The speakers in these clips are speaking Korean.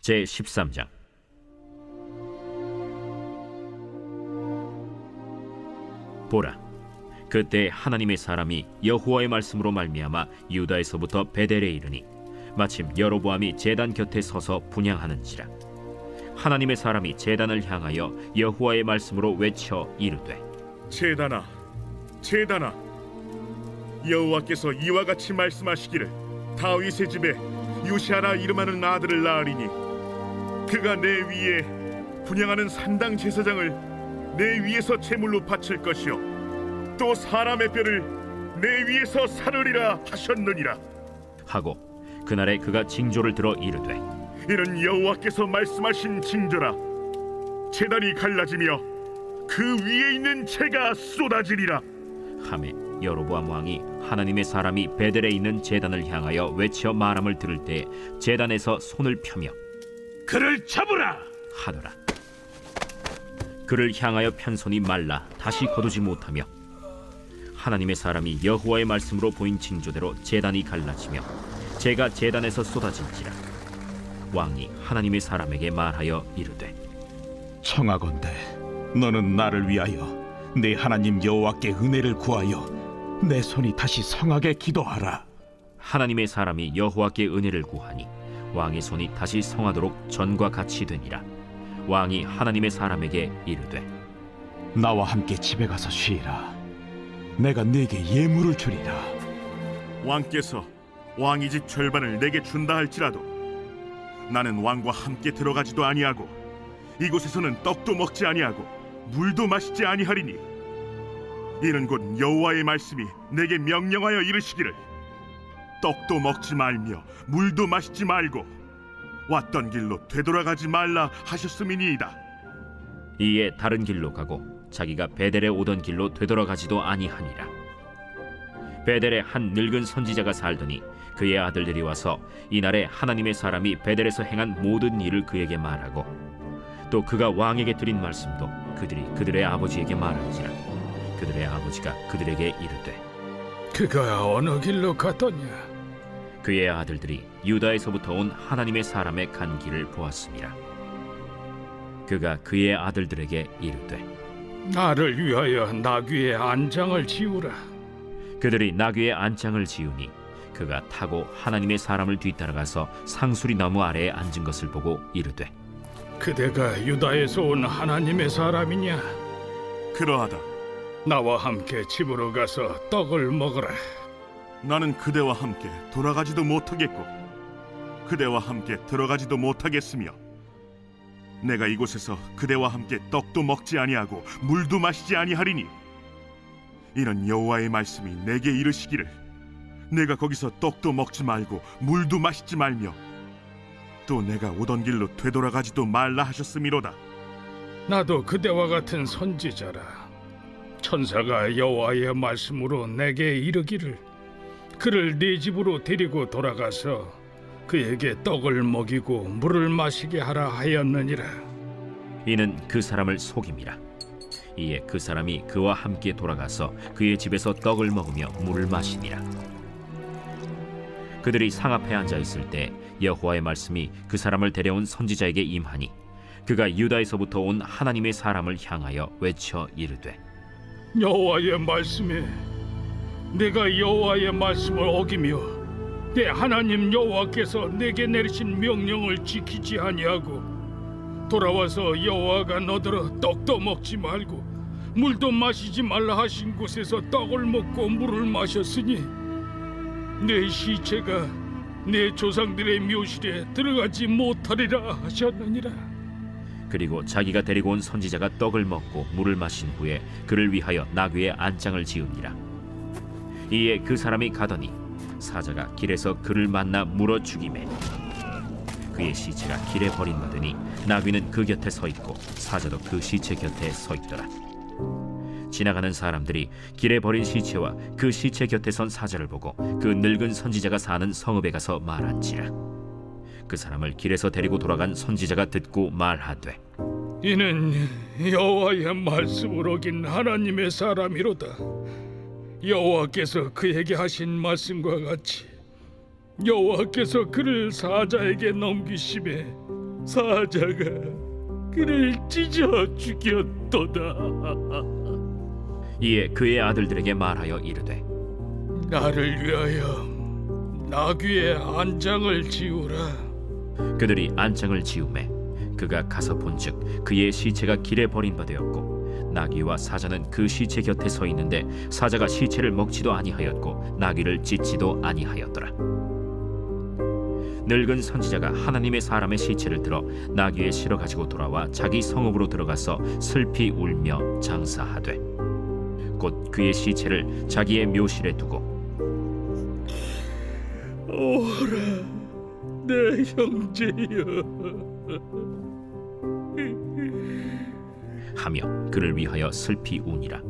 제13장. 보라, 그때 하나님의 사람이 여호와의 말씀으로 말미암아 유다에서부터 베델에 이르니 마침 여로보암이 제단 곁에 서서 분향하는지라. 하나님의 사람이 제단을 향하여 여호와의 말씀으로 외쳐 이르되, 제단아, 제단아, 여호와께서 이와 같이 말씀하시기를 다윗의 집에 요시아라 이름하는 아들을 낳으리니 그가 내 위에 분향하는 산당 제사장을 내 위에서 제물로 바칠 것이요 또 사람의 뼈를 내 위에서 사르리라 하셨느니라 하고 그날에 그가 징조를 들어 이르되, 이는 여호와께서 말씀하신 징조라. 제단이 갈라지며 그 위에 있는 재가 쏟아지리라 하매 여로보암 왕이 하나님의 사람이 베델에 있는 제단을 향하여 외쳐 말함을 들을 때 제단에서 손을 펴며 그를 잡으라 하더라. 그를 향하여 편 손이 말라 다시 거두지 못하며 하나님의 사람이 여호와의 말씀으로 보인 징조대로 제단이 갈라지며 재가 제단에서 쏟아진지라. 왕이 하나님의 사람에게 말하여 이르되, 청하건대 너는 나를 위하여 내 하나님 여호와께 은혜를 구하여 내 손이 다시 성하게 기도하라. 하나님의 사람이 여호와께 은혜를 구하니 왕의 손이 다시 성하도록 전과 같이 되니라. 왕이 하나님의 사람에게 이르되, 나와 함께 집에 가서 쉬라. 내가 네게 예물을 주리라. 왕께서 왕의 집 절반을 내게 준다 할지라도 나는 왕과 함께 들어가지도 아니하고 이곳에서는 떡도 먹지 아니하고 물도 마시지 아니하리니 이는 곧 여호와의 말씀이 내게 명령하여 이르시기를 떡도 먹지 말며 물도 마시지 말고 왔던 길로 되돌아가지 말라 하셨음이니이다. 이에 다른 길로 가고 자기가 베델에 오던 길로 되돌아가지도 아니하니라. 베델에 한 늙은 선지자가 살더니 그의 아들들이 와서 이날에 하나님의 사람이 베델에서 행한 모든 일을 그에게 말하고 또 그가 왕에게 드린 말씀도 그들이 그들의 아버지에게 말한지라. 그들의 아버지가 그들에게 이르되, 그가 어느 길로 갔더냐? 그의 아들들이 유다에서부터 온 하나님의 사람의 간 길을 보았습니다. 그가 그의 아들들에게 이르되, 나를 위하여 나귀의 안장을 지우라. 그들이 나귀의 안장을 지으니 그가 타고 하나님의 사람을 뒤따라가서 상수리 나무 아래에 앉은 것을 보고 이르되, 그대가 유다에서 온 하나님의 사람이냐? 그러하다. 나와 함께 집으로 가서 떡을 먹으라. 나는 그대와 함께 돌아가지도 못하겠고 그대와 함께 들어가지도 못하겠으며 내가 이곳에서 그대와 함께 떡도 먹지 아니하고 물도 마시지 아니하리니 이는 여호와의 말씀이 내게 이르시기를 내가 거기서 떡도 먹지 말고 물도 마시지 말며 또 내가 오던 길로 되돌아가지도 말라 하셨음이로다. 나도 그대와 같은 선지자라. 천사가 여호와의 말씀으로 내게 이르기를 그를 네 집으로 데리고 돌아가서 그에게 떡을 먹이고 물을 마시게 하라 하였느니라. 이는 그 사람을 속임이라. 이에 그 사람이 그와 함께 돌아가서 그의 집에서 떡을 먹으며 물을 마시니라. 그들이 상 앞에 앉아 있을 때 여호와의 말씀이 그 사람을 데려온 선지자에게 임하니 그가 유다에서부터 온 하나님의 사람을 향하여 외쳐 이르되, 여호와의 말씀에 내가 여호와의 말씀을 어기며 내 하나님 여호와께서 내게 내리신 명령을 지키지 아니하고 돌아와서 여호와가 너더러 떡도 먹지 말고 물도 마시지 말라 하신 곳에서 떡을 먹고 물을 마셨으니 내 시체가 내 조상들의 묘실에 들어가지 못하리라 하셨느니라. 그리고 자기가 데리고 온 선지자가 떡을 먹고 물을 마신 후에 그를 위하여 나귀의 안장을 지으니라. 이에 그 사람이 가더니 사자가 길에서 그를 만나 물어 죽이매 그의 시체가 길에 버림받으니 나귀는 그 곁에 서 있고 사자도 그 시체 곁에 서 있더라. 지나가는 사람들이 길에 버린 시체와 그 시체 곁에 선 사자를 보고 그 늙은 선지자가 사는 성읍에 가서 말한지라. 그 사람을 길에서 데리고 돌아간 선지자가 듣고 말하되, 이는 여호와의 말씀을 어긴 하나님의 사람이로다. 여호와께서 그에게 하신 말씀과 같이 여호와께서 그를 사자에게 넘기심에 사자가 그를 찢어 죽였도다. 이에 그의 아들들에게 말하여 이르되 나를 위하여 나귀의 안장을 지우라. 그들이 안장을 지우매 그가 가서 본즉 그의 시체가 길에 버린 바 되었고 나귀와 사자는 그 시체 곁에 서 있는데 사자가 시체를 먹지도 아니하였고 나귀를 찢지도 아니하였더라. 늙은 선지자가 하나님의 사람의 시체를 들어 나귀에 실어 가지고 돌아와 자기 성읍으로 들어가서 슬피 울며 장사하되 곧 그의 시체를 자기의 묘실에 두고 오라 내 형제여 하며 그를 위하여 슬피 우니라.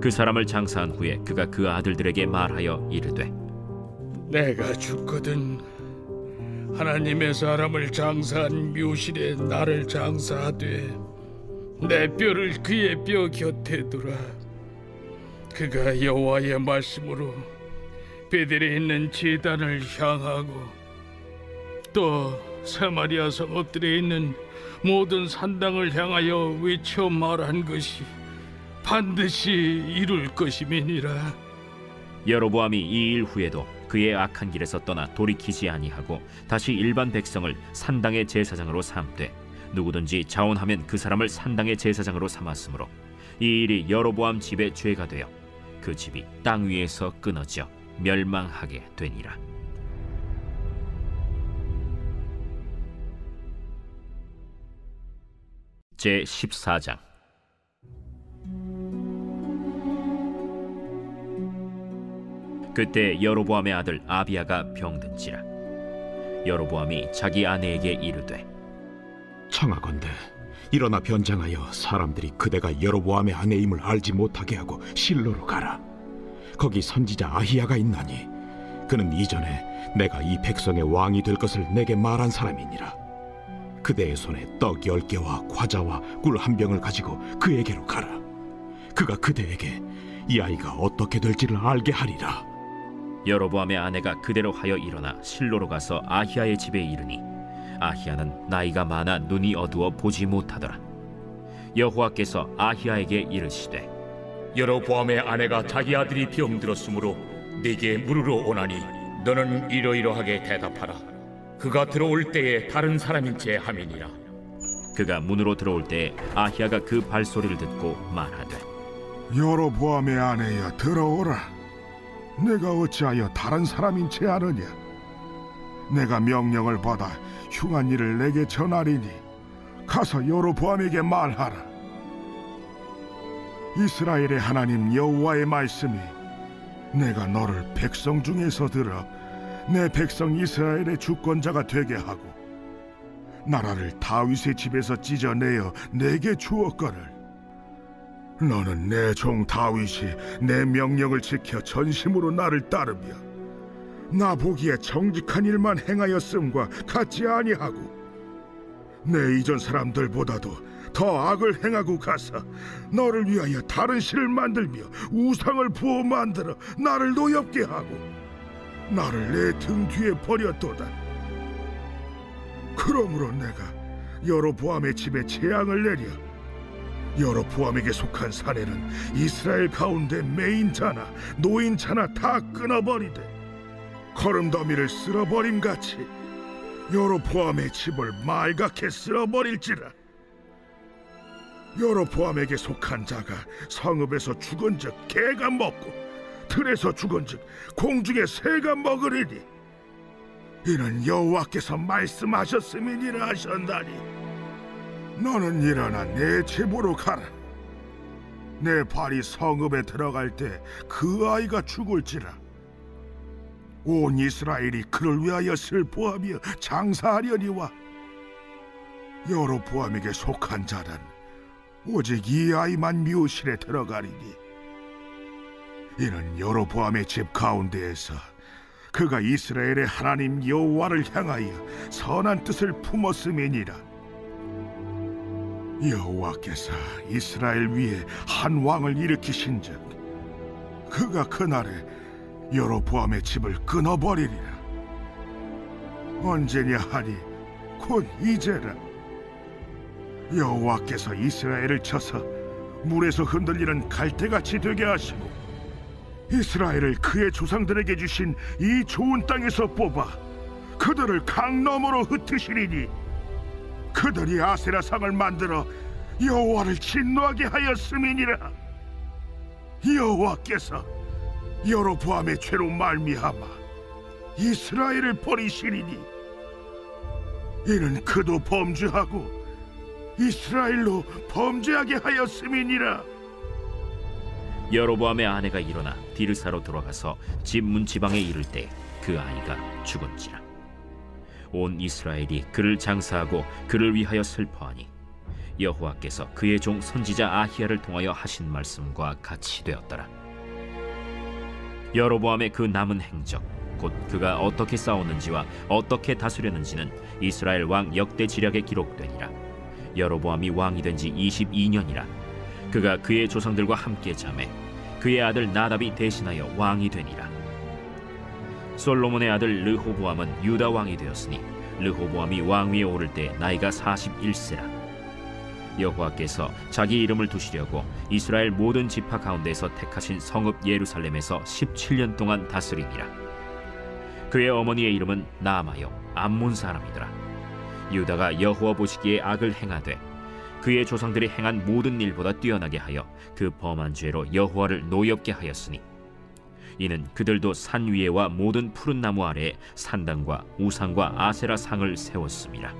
그 사람을 장사한 후에 그가 그 아들들에게 말하여 이르되 내가 죽거든 하나님의 사람을 장사한 묘실에 나를 장사하되 내 뼈를 그의 뼈 곁에 두라. 그가 여호와의 말씀으로 베델에 있는 제단을 향하고 또 사마리아 성읍들에 있는 모든 산당을 향하여 외쳐 말한 것이 반드시 이룰 것임이니라. 여로보암이 이 일 후에도 그의 악한 길에서 떠나 돌이키지 아니하고 다시 일반 백성을 산당의 제사장으로 삼되 누구든지 자원하면 그 사람을 산당의 제사장으로 삼았으므로 이 일이 여로보암 집의 죄가 되어 그 집이 땅 위에서 끊어져 멸망하게 되니라. 제 14장. 그때 여로보암의 아들 아비야가 병든지라. 여로보암이 자기 아내에게 이르되 청하건대 일어나 변장하여 사람들이 그대가 여로보암의 아내임을 알지 못하게 하고 실로로 가라. 거기 선지자 아히야가 있나니 그는 이전에 내가 이 백성의 왕이 될 것을 내게 말한 사람이니라. 그대의 손에 떡 10개와 과자와 꿀 1병을 가지고 그에게로 가라. 그가 그대에게 이 아이가 어떻게 될지를 알게 하리라. 여로보암의 아내가 그대로 하여 일어나 실로로 가서 아히야의 집에 이르니 아히야는 나이가 많아 눈이 어두워 보지 못하더라. 여호와께서 아히야에게 이르시되 여로보암의 아내가 자기 아들이 병들었으므로 네게 물으러 오나니 너는 이러이러하게 대답하라. 그가 들어올 때에 다른 사람인 체 함이니라. 그가 문으로 들어올 때에 아히야가 그 발소리를 듣고 말하되 여로보암의 아내여 들어오라. 내가 어찌하여 다른 사람인 채 아느냐. 내가 명령을 받아 흉한 일을 내게 전하리니 가서 여로보암에게 말하라. 이스라엘의 하나님 여호와의 말씀이 내가 너를 백성 중에서 들어 내 백성 이스라엘의 주권자가 되게 하고 나라를 다윗의 집에서 찢어내어 내게 주었거늘 너는 내 종 다윗이 내 명령을 지켜 전심으로 나를 따르며 나 보기에 정직한 일만 행하였음과 같지 아니하고 내 이전 사람들보다도 더 악을 행하고 가서 너를 위하여 다른 신을 만들며 우상을 부어 만들어 나를 노엽게 하고 나를 내 등 뒤에 버렸도다. 그러므로 내가 여로보암의 집에 재앙을 내려 여로보암에게 속한 사내는 이스라엘 가운데 매인자나 노인자나 다 끊어버리되 거름더미를 쓸어버림같이 여로보암의 집을 말갛게 쓸어버릴지라. 여로보암에게 속한 자가 성읍에서 죽은즉 개가 먹고 들에서 죽은즉 공중의 새가 먹으리니 이는 여호와께서 말씀하셨음이니라 하셨나니 너는 일어나 내 집으로 가라. 내 발이 성읍에 들어갈 때 그 아이가 죽을지라. 온 이스라엘이 그를 위하여 슬퍼하며 장사하려니와 여로보암에게 속한 자는 오직 이 아이만 묘실에 들어가리니 이는 여로보암의 집 가운데에서 그가 이스라엘의 하나님 여호와를 향하여 선한 뜻을 품었음이니라. 여호와께서 이스라엘 위에 한 왕을 일으키신즉 그가 그날에 여로보암의 집을 끊어버리리라. 언제냐 하니 곧 이제라. 여호와께서 이스라엘을 쳐서 물에서 흔들리는 갈대같이 되게 하시고 이스라엘을 그의 조상들에게 주신 이 좋은 땅에서 뽑아 그들을 강 너머로 흩으시리니 그들이 아세라 상을 만들어 여호와를 진노하게 하였음이니라. 여호와께서 여로보암의 죄로 말미암아 이스라엘을 버리시리니 이는 그도 범죄하고 이스라엘로 범죄하게 하였음이니라. 여로보암의 아내가 일어나 디르사로 돌아가서 집 문지방에 이를 때 그 아이가 죽은지라. 온 이스라엘이 그를 장사하고 그를 위하여 슬퍼하니 여호와께서 그의 종 선지자 아히야를 통하여 하신 말씀과 같이 되었더라. 여로보암의 그 남은 행적 곧 그가 어떻게 싸웠는지와 어떻게 다스렸는지는 이스라엘 왕 역대 지략에 기록되니라. 여로보암이 왕이 된 지 22년이라. 그가 그의 조상들과 함께 자매 그의 아들 나답이 대신하여 왕이 되니라. 솔로몬의 아들 르호보암은 유다 왕이 되었으니 르호보암이 왕위에 오를 때 나이가 41세라. 여호와께서 자기 이름을 두시려고 이스라엘 모든 지파 가운데서 택하신 성읍 예루살렘에서 17년 동안 다스리니라. 그의 어머니의 이름은 나아마요 암몬 사람이더라. 유다가 여호와 보시기에 악을 행하되 그의 조상들이 행한 모든 일보다 뛰어나게 하여 그 범한 죄로 여호와를 노엽게 하였으니 이는 그들도 산 위에와 모든 푸른 나무 아래에 산당과 우상과 아세라 상을 세웠습니다.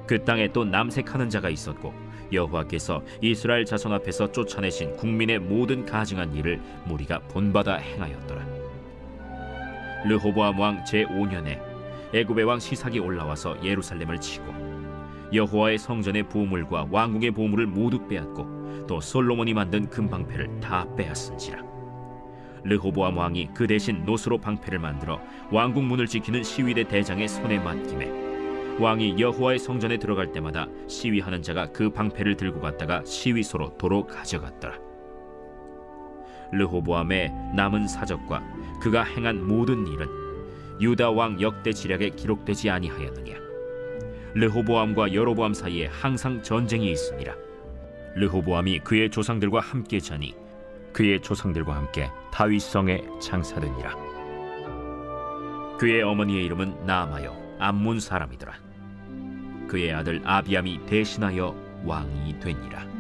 그 땅에 또 남색하는 자가 있었고 여호와께서 이스라엘 자손 앞에서 쫓아내신 국민의 모든 가증한 일을 무리가 본받아 행하였더라. 르호보암 왕 제5년에 애굽의 왕 시삭이 올라와서 예루살렘을 치고 여호와의 성전의 보물과 왕궁의 보물을 모두 빼앗고 또 솔로몬이 만든 금방패를 다 빼앗은지라. 르호보암 왕이 그 대신 노스로 방패를 만들어 왕궁 문을 지키는 시위대 대장의 손에 맡기매 왕이 여호와의 성전에 들어갈 때마다 시위하는 자가 그 방패를 들고 갔다가 시위소로 도로 가져갔더라. 르호보암의 남은 사적과 그가 행한 모든 일은 유다 왕 역대 지략에 기록되지 아니하였느냐. 르호보암과 여로보암 사이에 항상 전쟁이 있으니라. 르호보암이 그의 조상들과 함께 자니 그의 조상들과 함께 다윗성에 장사되니라. 그의 어머니의 이름은 나아마요 암몬 사람이더라. 그의 아들 아비암이 대신하여 왕이 되니라.